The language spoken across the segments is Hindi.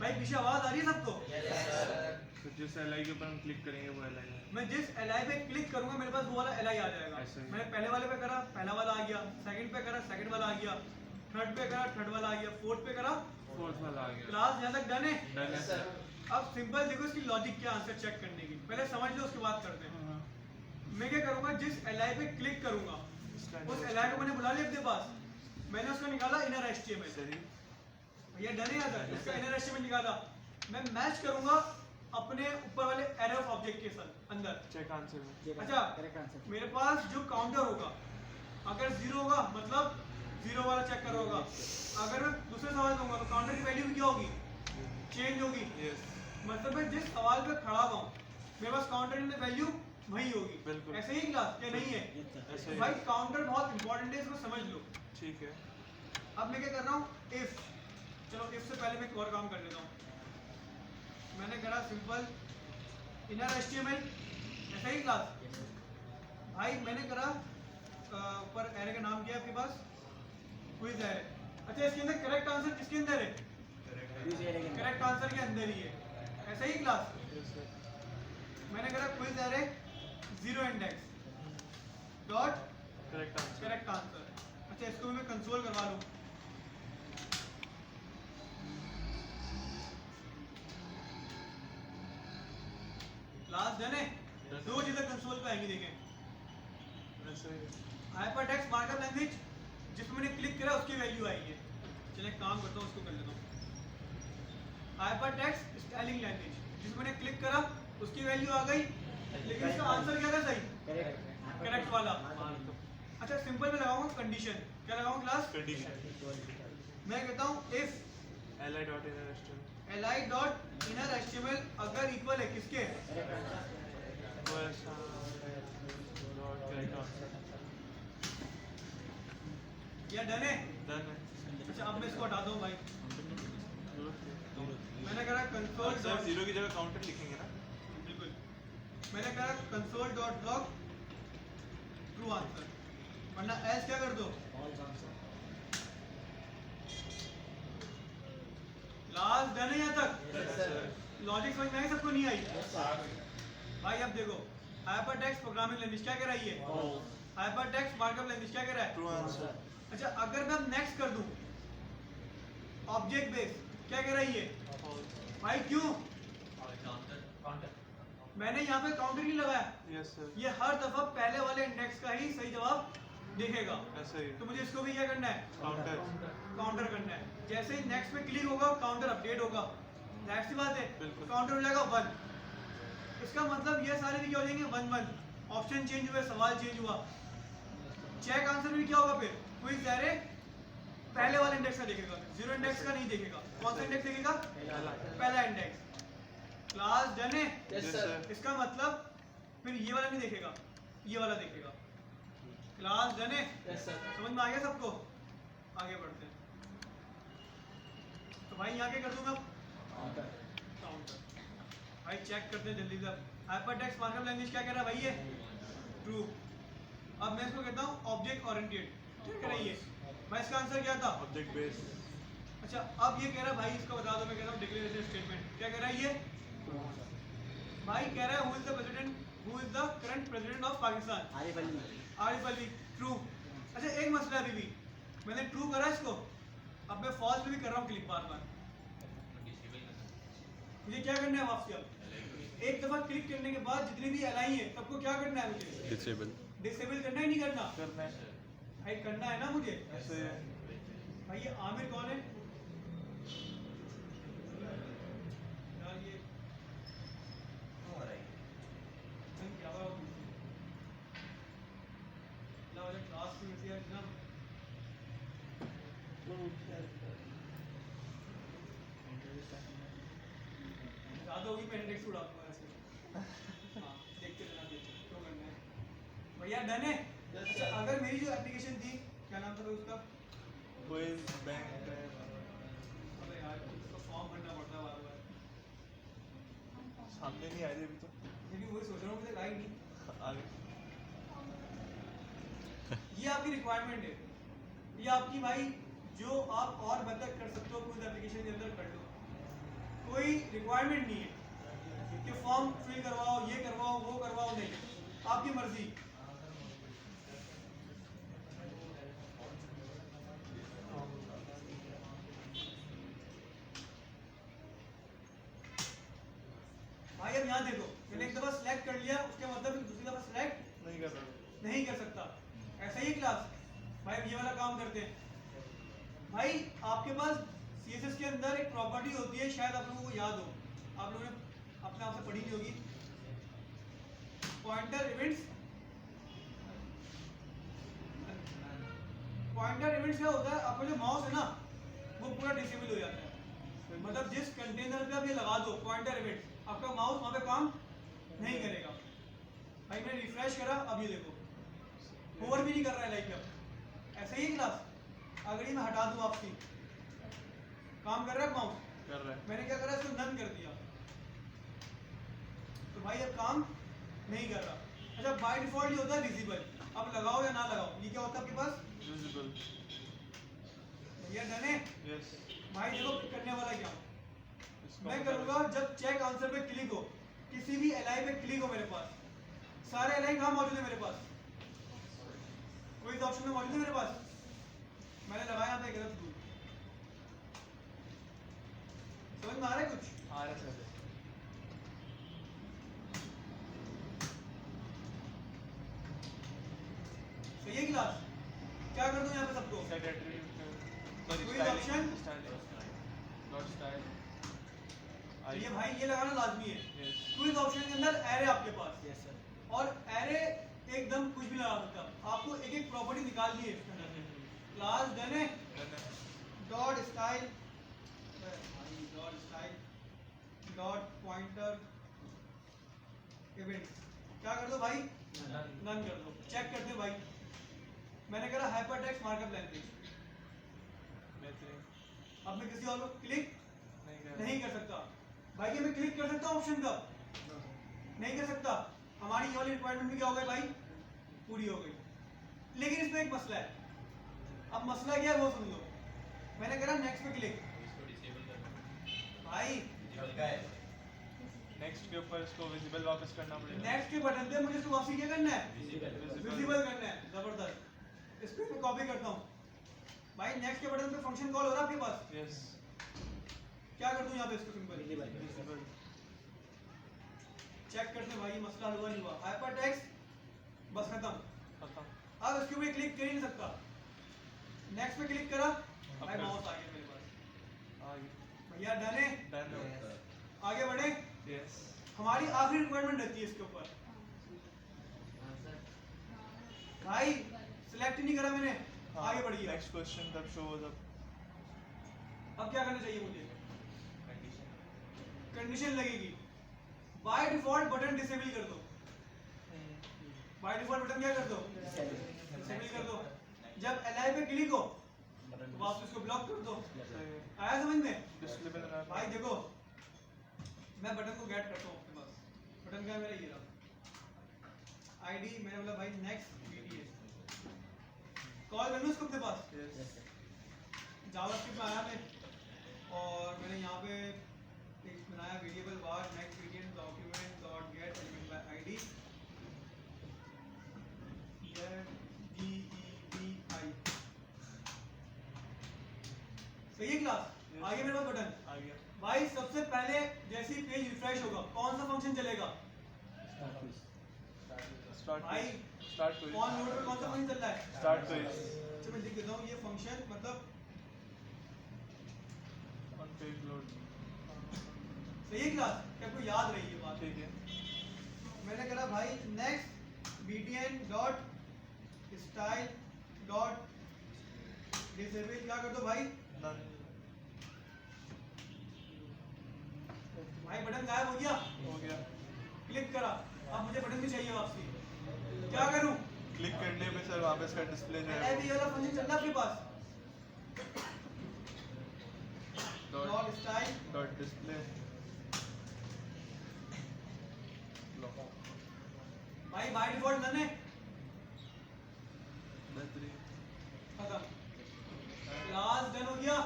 भाई पीछे आवाज आ रही है सबको? तो जिस एलआई के ऊपर हम क्लिक करेंगे वो एलआई है। मैं जिस एलआई पे क्लिक करूंगा मेरे पास वो वाला एलआई आ जाएगा। मैंने पहले वाले पे करा, पहला वाला आ गया, सेकंड पे करा, सेकंड वाला आ गया, थर्ड पे करा, थर्ड वाला आ गया, फोर्थ पे करा, फोर्थ वाला आ गया। क्लास यहाँ तक डन है? डन है सर। अब सिंपल देखो इसकी लॉजिक क्या आंसर चेक करने की, पहले समझ लो उसके बाद करते हैं। मैं क्या करूंगा, जिस एलआई पे क्लिक करूंगा उस एलआई को मैंने बुला लिया अपने पास, मैंने उसका निकाला इनर एचटीएमएल। ये डन है आता इसका इनर एचटीएमएल निकाला, मैं मैच करूंगा अपने ऊपर वाले एरे ऑफ ऑब्जेक्ट के साथ अंदर। चेक आंसर में। अच्छा मेरे पास जो काउंटर होगा अगर 0 होगा मतलब 0 वाला चेक करो होगा। अगर मैं दूसरे सवाल दूंगा तो काउंटर की वैल्यू क्या होगी? चेंज होगी। मतलब मैं जिस सवाल पे खड़ा हुआ हूँ मेरे पास काउंटर की वैल्यू वही होगी। ऐसे ही क्लास क्या नहीं है? तो भाई काउंटर बहुत इंपॉर्टेंट है, इसको समझ लो। ठीक है। अब मैं क्या कर रहा हूँ, इफ, चलो इफ से पहले मैं एक और काम कर लेता हूँ। मैंने करा सिंपल इनर एचटीएमएल, ऐसा ही क्लास। भाई मैंने करा ऊपर एरे का नाम क्या है आपके पास? Quiz array. अच्छा इसके अंदर करेक्ट आंसर किसके अंदर है? करेक्ट आंसर के अंदर ही है, ऐसा ही क्लास। मैंने करा quiz array 0 index dot correct answer. अच्छा इसको भी मैं कंसोल करवा लूँ। क्लास डन है। दो चीजें कंसोल पे आएंगी, देखें। हाइपरटेक्स्ट मार्कअप लैंग्वेज जिसमें मैंने क्लिक करा उसकी वैल्यू आई है। चलिए काम करता हूँ, उसको कर लेता हूँ। हाइपरटेक्स्ट स्टाइलिंग लैंग्वेज जिसमें मैंने क्लिक करा उसकी वैल्यू आ गई, लेकिन इसका आंसर क्या था? सही करेक्ट वाला। अच्छा सिंपल में लगाऊंगा कंडीशन। क्या लगाऊंगा क्लास? कंडीशन। मैं कहता हूँ if li dot inner HTML अगर इक्वल है किसके? या डन है? डन है। अच्छा अब मैं इसको हटा दूं भाई। मैंने कहा कंसोल सर 0 की जगह काउंटर लिखेंगे ना? बिल्कुल। मैंने कहा console dot log true answer, वरना एल्स क्या कर दो? लास्ट डन है यहाँ तक? लॉजिक समझ में आई सबको? नहीं आई? भाई अब देखो हाइपरटेक्स्ट प्रोग्रामिंग लैंग्वेज क्या कह रही है? हाइपरटेक्स्ट मार्कअप लैंग्वेज क्या कह रहा है? True answer. अच्छा अगर मैं नेक्स्ट कर दूं ऑब्जेक्ट बेस क्या कह रही है? भाई क्यों? मैंने यहाँ पे काउंटर नहीं लगाया। Yes sir. ये हर दफा पहले वाले इंडेक्स का ही सही जवाब देखेगा। ऐसा ही। तो मुझे इसको भी क्या करना है? काउंटर करना है। जैसे ही नेक्स्ट पे क्लिक होगा काउंटर अपडेट होगा, जाहिर सी बात है काउंटर हो जाएगा 1। इसका मतलब ये सारे भी क्या हो जाएंगे? 1 1। ऑप्शन चेंज हुए, सवाल चेंज हुआ। चेक आंसर भी क्या होगा फिर? क्विज एरे पहले वाले इंडेक्स का देखेगा, 0 इंडेक्स का नहीं देखेगा। कौन सा इंडेक्स देखेगा? पहला इंडेक्स। क्लास डन है? Yes sir. इसका मतलब फिर ये वाला नहीं देखेगा, ये वाला देखेगा। क्लास डन है? Yes sir. समझ में आ गया सबको? आगे बढ़ते हैं। तो भाई यहाँ क्या कर दूंगा? काउंटर। भाई चेक करते हैं जल्दी से। हाइपरटेक्स्ट मार्कअप लैंग्वेज क्या कह रहा है भाई? ये ट्रू। अब मैं इसको कहता हूँ ऑब्जेक्ट ओरिएंटेड, क्या कह रही है भाई? इसका आंसर क्या था? Object base. अच्छा अब ये कह रहा है भाई, इसको बता दो। मैं कह रहा हूँ डिक्लेरेशन स्टेटमेंट क्या कह रहा है ये? भाई कह रहा है who is the president, who is the current president of Pakistan? Arif Alvi. True. अच्छा एक मसला अभी भी, मैंने ट्रू करा इसको, अब मैं फॉल्स पे भी कर रहा हूँ क्लिक बार बार। मुझे क्या करना है वापसी? अब एक दफा क्लिक करने के बाद जितनी भी एलआई है सबको क्या करना है? मुझे डिसेबल करना है, नहीं करना? भाई करना है ना मुझे। भाई ये आमिर कौन है यार? ये क्या हुआ? क्लास में यार ना याद होगी, मैं इंडेक्स उड़ा दूंगा ऐसे। हाँ देखते रहना, देखते क्यों करना है भैया। डन है? अच्छा अगर मेरी जो एप्लीकेशन थी, क्या नाम था उसका? Quiz bank. अबे यार उसका फॉर्म भरना पड़ता है बार बार, सामने नहीं आ रही अभी तो। मैं भी वही सोच रहा हूँ, मुझे आई नहीं। आगे। ये आपकी रिक्वायरमेंट है, ये आपकी भाई जो आप और बेहतर कर सकते हो कुछ एप्लीकेशन के अंदर कर लो। कोई रिक्वायरमेंट नहीं है कि फॉर्म फिल करवाओ, ये करवाओ, वो करवाओ, नहीं, आपकी मर्जी। भाई अब यहाँ देखो, मैंने एक दफा सिलेक्ट कर लिया, उसके मतलब दूसरी दफा सिलेक्ट नहीं कर सकता। ऐसा ही क्लास भाई अब ये वाला काम करते हैं। भाई आपके पास CSS के अंदर एक प्रॉपर्टी होती है, शायद आप लोगों को याद हो, आप लोगों ने अपने आप से पढ़ी नहीं होगी, पॉइंटर इवेंट्स। पॉइंटर इवेंट्स क्या होता है, आपका जो माउस है ना वो पूरा डिसेबल हो जाता है। मतलब जिस कंटेनर पे आप ये लगा दो पॉइंटर इवेंट्स, आपका माउस वहां पे काम नहीं करेगा। भाई मैंने रिफ्रेश करा, अब ये देखो होवर भी नहीं कर रहा है लाइक अब। ऐसा ही क्लास अगर ये मैं हटा दूं आपकी, काम कर रहा है माउस, कर रहा है। मैंने क्या करा, इसको नन कर दिया, तो भाई अब काम नहीं कर रहा। अच्छा बाय डिफॉल्ट ये होता है विजिबल, अब लगाओ या ना लगाओ, ये क्या होता है आपके पास विजिबल। भैया डन है। यस। भाई देखो करने वाला क्या, इसको मैं करूंगा जब चेक आंसर पे क्लिक हो, किसी भी एलआई पे क्लिक हो, मेरे पास सारे एलआई कहाँ मौजूद है, मेरे पास कोई इस ऑप्शन में मौजूद है मेरे पास, मैंने लगाया था गलत टूल। समझ में आ रहा है कुछ? आ रहा है सर। सही है क्लास? क्या कर दूं यहाँ पे सबको? सेट एट्रीब्यूट, सॉरी कोई ऑप्शन? Style, not style. ये भाई ये लगाना लाजमी है। यस। क्विज ऑप्शन के अंदर एरे आपके पास, यस सर। और एरे एकदम कुछ भी लगा सकता, आपको एक एक प्रॉपर्टी निकालनी है इसके अंदर से। क्लास डन है, dot style, dot style, dot pointer events, क्या कर दो भाई, नन कर दो। चेक करते हैं भाई, मैंने करा हाइपरटेक्स्ट मार्कअप लैंग्वेज, अब मैं किसी और को क्लिक नहीं कर सकता। भाई क्या मैं क्लिक कर सकता हूँ ऑप्शन का? नहीं कर सकता। हमारी ये वाली रिक्वायरमेंट भी क्या हो गई भाई, पूरी हो गई। लेकिन इसमें एक मसला है, अब मसला क्या है वो सुन लो। मैंने करा नेक्स्ट पे क्लिक, भाई नेक्स्ट के ऊपर इसको विजिबल वापस करना पड़ेगा। नेक्स्ट के बटन पे मुझे इसको वापस क्या करना है, विजिबल करना है। जबरदस्त, इसको मैं कॉपी करता हूँ। भाई नेक्स्ट के बटन पे फंक्शन कॉल हो रहा है आपके पास, यस। क्या कर दूं यहाँ पे इसको सिंपल विजिबल। चेक करते हैं भाई ये मसला हुआ नहीं हुआ। हाइपरटेक्स्ट बस खत्म। खत्म। अब इसके ऊपर क्लिक कर ही नहीं सकता। नेक्स्ट पे क्लिक करा, भाई कर। माउस आ गया मेरे पास। आगे। भैया डन है, डन। आगे बढ़े। यस। हमारी आखिरी रिक्वायरमेंट रहती है इसके ऊपर। भाई सिलेक्ट नहीं करा मैंने, आगे बढ़िए। नेक्स्ट क्वेश्चन तब शो होगा। अब क्या करना चाहिए मुझे, कंडीशन लगेगी। बाय डिफॉल्ट बटन डिसेबल कर दो, बाय डिफॉल्ट बटन क्या कर दो, डिसेबल कर दो। जब एलआई पे क्लिक हो तो वापस इसको ब्लॉक कर दो। आया समझ में? डिस्प्ले पे लगा। भाई देखो मैं बटन को गेट करता हूँ अपने पास, बटन क्या है मेरा, ये रहा आईडी। मैंने बोला भाई नेक्स्ट बीटीएस, कॉल कर लूँ इसको अपने पास। यस। जावास्क्रिप्ट में आया मैं, और मैंने यहाँ पे एक बनाया variable var next BTS document dot gate element by ID DEBI। सही है क्लास? आगे मेरे पास बटन। आ गया। भाई सबसे पहले जैसे ही पेज रिफ्रेश होगा कौन सा फंक्शन चलेगा, स्टार्ट भाई स्टार्ट क्वेरी। ऑन नोड पे कौन सा फंक्शन चल रहा है, स्टार्ट क्वेरी। अच्छा मैं लिख देता हूँ ये फंक्शन मतलब ऑन पेज लोड। सही है क्लास? क्या आपको याद रही है बात? ठीक है। मैंने करा भाई next btn dot style dot disable, क्या कर दो भाई, नन। भाई बटन गायब हो गया, हो गया। क्लिक करा, अब मुझे बटन भी चाहिए वापसी, क्या करूं? क्लिक करने पे सर वापस का डिस्प्ले जो है एलआईबी वाला फंक्शन चल रहा है आपके पास, डॉट स्टाइल डॉट डिस्प्ले। भाई बाय डिफॉल्ट नन है, बेहतरीन। खत्म। क्लास डन हो गया,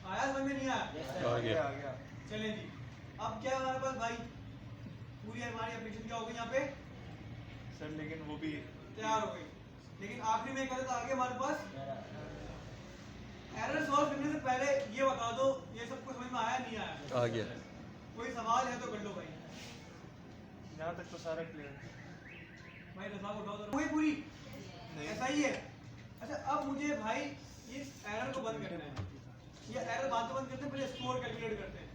आया समझ में नहीं आया? आ गया। आ गया। चलें जी, अब क्या है हमारे पास भाई, पूरी हमारी एप्लीकेशन क्या हो गई यहाँ पे सर लेकिन वो भी तैयार हो गई। लेकिन आखिरी में एक गलत आ गया हमारे पास, एरर सॉल्व करने से पहले ये बता दो ये सब कुछ समझ में आया नहीं आया? आ गया। कोई सवाल है तो कर लो भाई। यहाँ तक तो सारा क्लियर। भाई रजा को उठाओ तो वही पूरी ऐसा ही है। अच्छा अब मुझे भाई इस एरर को बंद करना है, ये एरर बाद में बंद करते हैं, पहले स्कोर कैलकुलेट करते हैं।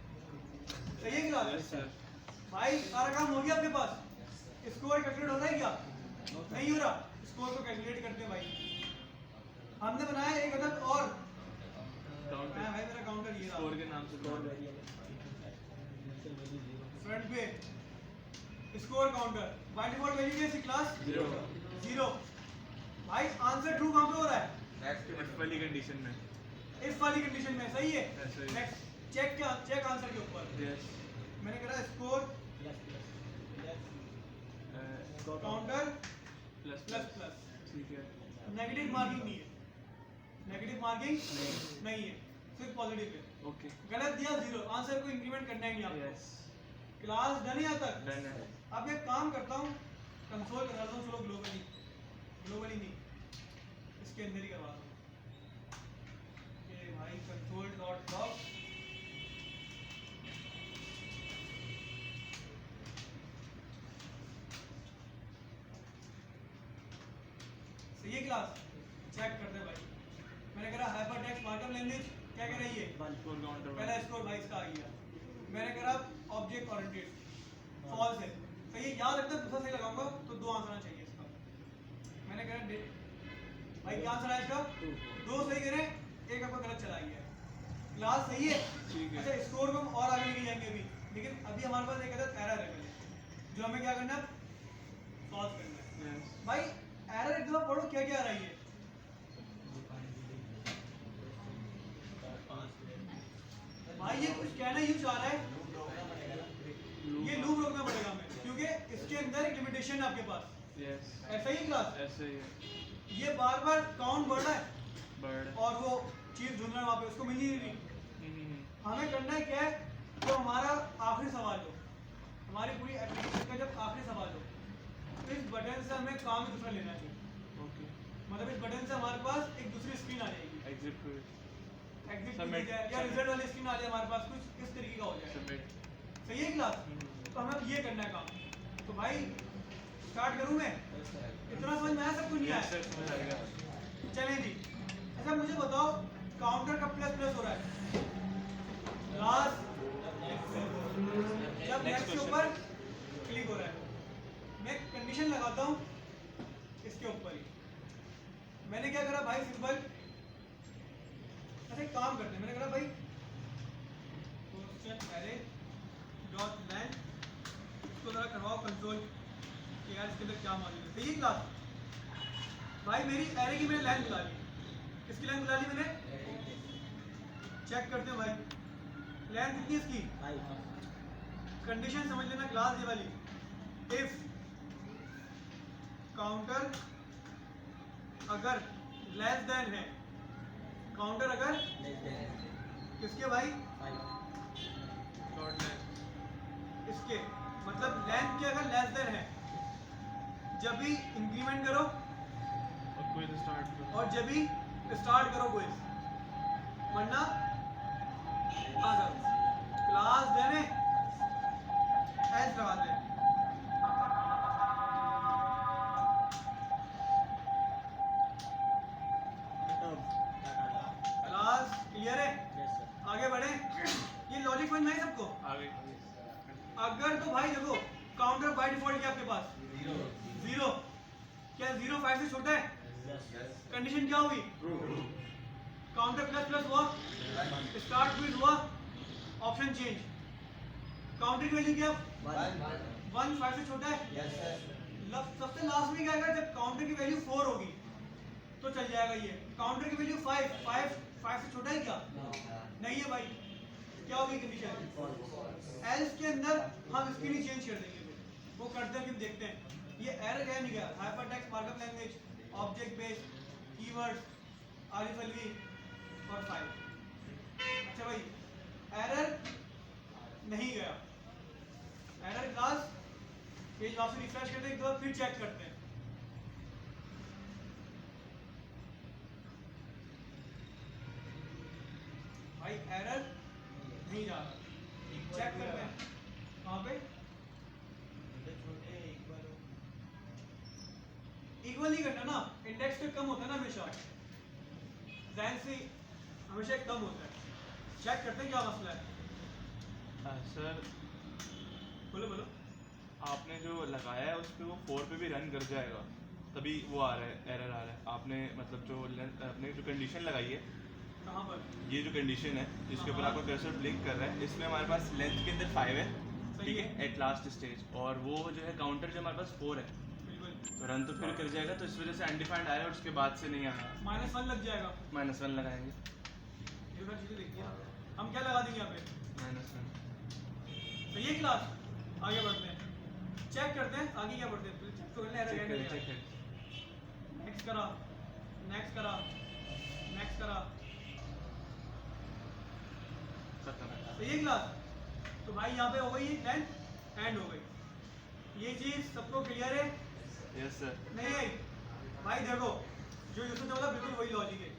सही है क्या यस सर। भाई? सारा काम हो गया आपके पास, स्कोर कैलकुलेट हो रहा है क्या? नहीं हो रहा, स्कोर को कैलकुलेट करते हैं भाई। हमने बनाया एक अदद और काउंटर भाई मेरा काउंटर ये स्कोर रहा के नाम से फ्रंट पे score counter, by default value क्या है क्लास 0। भाई आंसर ट्रू कहां पे हो रहा है? इस वाली कंडीशन में। इस वाली कंडीशन में। सही है। ऐसा ही। नेक्स्ट चेक क्या, चेक आंसर के ऊपर यस। मैंने करा score counter plus plus plus, ठीक है। नेगेटिव मार्किंग नहीं है, नेगेटिव मार्किंग नहीं है, सिर्फ पॉजिटिव है। ओके। गलत दिया 0, आंसर को इंक्रीमेंट करना ही नहीं आपको। यस क्लास डन है यहाँ तक? डन है। अब एक काम करता हूँ, कंसोल करता हूँ, चलो ग्लोबली, ग्लोबली नहीं इसके अंदर ही करवा दूँ कि भाई कंसोल डॉट लॉग सही है। क्लास चेक करते हैं भाई। मैंने करा हाइपर टेक्स्ट मार्कअप लैंग्वेज क्या कह रही है? स्कोर काउंटर पहला स्कोर भाई इसका आ गया। मैंने करा ऑब्जेक्ट ओरिएंटेड, फॉल्स है। सही है, याद रखना दूसरा सही लगाऊंगा तो 2 आंसर आना चाहिए इसका। मैंने करा भाई क्या आंसर आया इसका? 2 सही करे, एक आपका गलत चला गया। क्लास सही है। ठीक है। अच्छा स्कोर को हम और आगे लेके जाएंगे अभी, लेकिन अभी हमारे पास एक अदद एरर है पहले, जो हमें क्या करना है? सॉल्व करना है। यस। भाई एरर एक दफा पढ़ो क्या क्या आ रही है। भाई ये कुछ कहना यूं चाह रहा है, ये लूप रोकना पड़ेगा हमें, क्योंकि इसके अंदर एक लिमिटेशन है आपके पास। यस ऐसा ही क्लास, ऐसे ही है। ये बार बार काउंट बढ़ रहा है बर्ड। और वो चीज ढूंढ रहा है वहाँ पे, उसको मिल ही नहीं रही। हमें करना है क्या है, जो हमारा आखिरी सवाल हो, हमारी पूरी एप्लीकेशन का जब आखिरी सवाल हो, तो इस बटन से हमें काम दूसरा लेना चाहिए। ओके। मतलब इस बटन से हमारे पास एक दूसरी स्क्रीन आ जाएगी, एग्जिट टू एग्जिट Submit. जाए या रिजल्ट वाली स्क्रीन आ जाए हमारे पास, कुछ इस तरीके का हो जाए। सबमिट। सही है क्लास? तो हमें ये करना है काम। तो भाई स्टार्ट करूं मैं? इतना समझ में आया? सब कुछ नहीं यस आया? सर समझ आ गया। चलें जी। अच्छा मुझे बताओ काउंटर का प्लस प्लस हो रहा है लास्ट जब नेक्स्ट के ऊपर क्लिक हो रहा है, मैं कंडीशन लगाता हूँ इसके ऊपर ही। मैंने क्या करा भाई, सिंपल ऐसे काम करते हैं। मैंने कहा भाई क्वेश्चन एरे डॉट लैंड, इसको जरा करवाओ कंट्रोल कि यार इसके अंदर क्या मौजूद है। सही क्लास? भाई मेरी एरे की मैंने लाइन बुला ली, किसकी लाइन बुला ली मैंने? चेक करते हैं भाई, लाइन कितनी है इसकी? कंडीशन समझ लेना क्लास ये वाली, इफ काउंटर अगर लेस देन है, काउंटर अगर किसके भाई? Dot line. इसके मतलब लेंथ के अगर लेस देन है, जब भी इंक्रीमेंट करो और कोई तो स्टार्ट करो। और जब भी स्टार्ट करो क्विज, वरना आ जाओ। क्लास देने एस लगा दे। क्लास क्लियर है? आगे बढ़े। ये लॉजिक समझ में है सबको? आगे। अगर तो भाई देखो काउंटर बाय डिफॉल्ट क्या आपके पास? 0। क्या 0 5 से छोटा है? कंडीशन क्या हुई? काउंटर प्लस प्लस हुआ, स्टार्ट क्विज हुआ, ऑप्शन चेंज। काउंटर की वैल्यू क्या? 1 5 से छोटा है। सबसे लास्ट में क्या आएगा? जब काउंटर की वैल्यू 4 होगी तो चल जाएगा ये। काउंटर की वैल्यू 5 से छोटा है क्या? नहीं है भाई। क्या होगी कंडीशन? एल्स के अंदर हम इसके लिए चेंज कर देंगे, वो करते हैं कि हम देखते हैं ये एरर क्या नहीं गया। Hypertext markup language, object based, keywords, Arif Alvi और फाइल। अच्छा भाई नहीं गया एरर क्लास, पेज वापस रिफ्रेश करते हैं एक बार, फिर चेक करते हैं। भाई एरर नहीं जा रहा, चेक करते हैं कहाँ पे इक्वल नहीं करना ना, इंडेक्स पे कम होता है ना हमेशा, जैन से हमेशा कम होता है। चेक करते हैं क्या मसला है। सर बोलो बोलो। आपने जो लगाया है उस पर वो 4 पे भी रन कर जाएगा, तभी वो आ रहा है, एरर आ रहा है। आपने मतलब जो आपने जो कंडीशन लगाई है, कहाँ पर? ये जो कंडीशन है जिसके ऊपर आपका कर्सर ब्लिंक कर रहा है, इसमें हमारे पास लेंथ के अंदर 5 है, ठीक है, एट लास्ट स्टेज, और वो जो है काउंटर जो हमारे पास 4 है, बिल्कुल तो रन तो फिर कर जाएगा, तो इस वजह से अनडिफाइंड आया और उसके बाद से नहीं आया। -1 लग जाएगा। -1 लगाएंगे, ये सारी चीजें देखिए ना, हम क्या लगा देंगे यहाँ पे, -1 सही है क्लास। आगे बढ़ते हैं, चेक करते हैं आगे क्या बढ़ते हैं, चेक तो करना चेक करें, चेक है। करें। नेक्स्ट करा, नेक्स्ट करा, नेक्स्ट करा, खत्म है। सही है क्लास। तो भाई यहाँ पे हो गई लेंथ एंड हो गई, ये चीज सबको क्लियर है? Yes sir. नहीं भाई देखो, जो यूसुफ ने बोला बिल्कुल वही लॉजिक है।